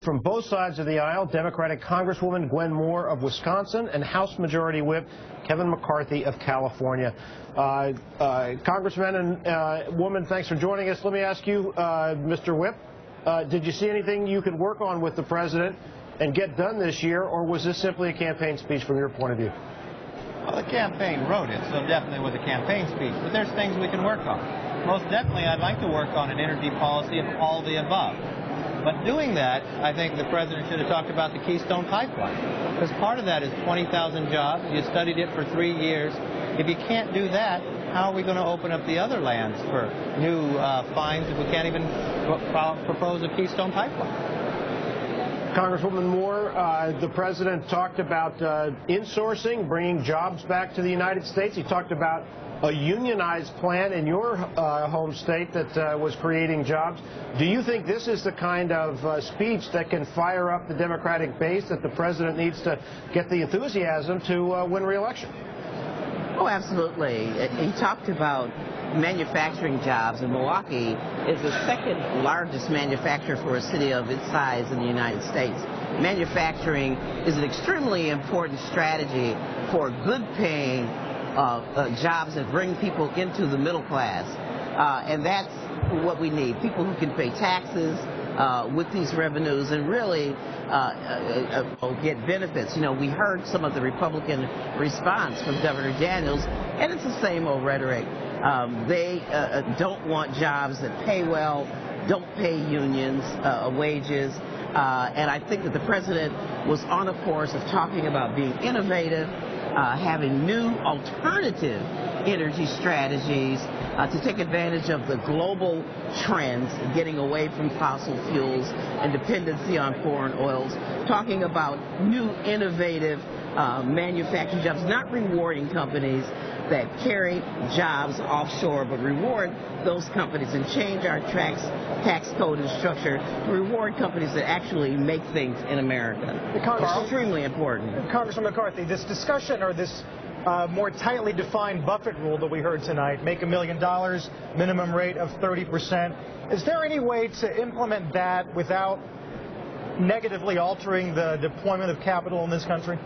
from both sides of the aisle, Democratic Congresswoman Gwen of Wisconsin and House Majority Whip Kevin McCarthy of California. Congressman and woman, thanks for joining us. Let me ask you, Mr. Whip, did you see anything you could work on with the president and get done this year, or was this simply a campaign speech from your point of view? Well, the campaign wrote it, so definitely with a campaign speech. But there's things we can work on. Most definitely, I'd like to work on an energy policy of all the above. But doing that, I think the president should have talked about the Keystone Pipeline. Because part of that is 20,000 jobs. You studied it for 3 years. If you can't do that, how are we going to open up the other lands for new finds if we can't even propose a Keystone Pipeline? Congresswoman Moore, the president talked about insourcing, bringing jobs back to the United States. He talked about a unionized plan in your home state that was creating jobs. Do you think this is the kind of speech that can fire up the Democratic base, that the president needs to get the enthusiasm to win re-election? Oh, absolutely. He talked about manufacturing jobs, and Milwaukee is the second largest manufacturer for a city of its size in the United States. Manufacturing is an extremely important strategy for good-paying jobs that bring people into the middle class, and that's what we need, people who can pay taxes with these revenues and really get benefits. You know, we heard some of the Republican response from Governor Daniels, and it's the same old rhetoric. They don't want jobs that pay well, don't pay unions wages, and I think that the president was on a course of talking about being innovative, having new alternative energy strategies to take advantage of the global trends, getting away from fossil fuels and dependency on foreign oils, talking about new innovative manufacturing jobs, not rewarding companies that carry jobs offshore, but reward those companies and change our tax code and structure to reward companies that actually make things in America. It's extremely important. Congressman McCarthy, this discussion or this more tightly defined Buffett rule that we heard tonight, make $1 million, minimum rate of 30%. Is there any way to implement that without negatively altering the deployment of capital in this country?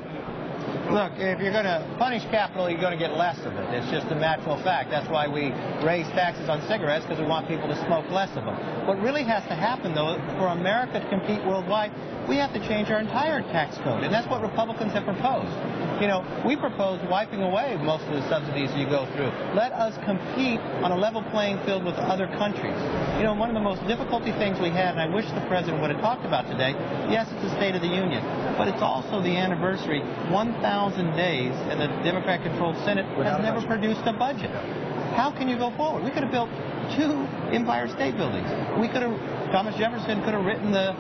Look, if you're going to punish capital, you're going to get less of it. It's just a natural fact. That's why we raise taxes on cigarettes, because we want people to smoke less of them. What really has to happen, though, for America to compete worldwide, we have to change our entire tax code, and that's what Republicans have proposed. You know, we propose wiping away most of the subsidies you go through. Let us compete on a level playing field with other countries. You know, one of the most difficult things we had, and I wish the president would have talked about today, yes, it's the State of the Union, but it's also the anniversary, 1,000 days, and the Democrat-controlled Senate has never produced a budget. How can you go forward? We could have built 2 Empire State Buildings. Thomas Jefferson could have written the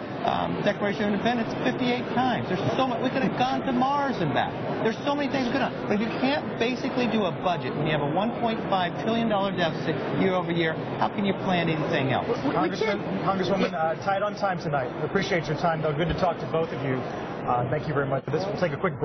Declaration of Independence 58 times. There's so much. We could have gone to Mars and back. There's so many things we could have done. But if you can't basically do a budget when you have a $1.5 trillion deficit year over year, how can you plan anything else? Congresswoman, tight on time tonight. Appreciate your time, though. Good to talk to both of you. Thank you very much for this. We'll take a quick break.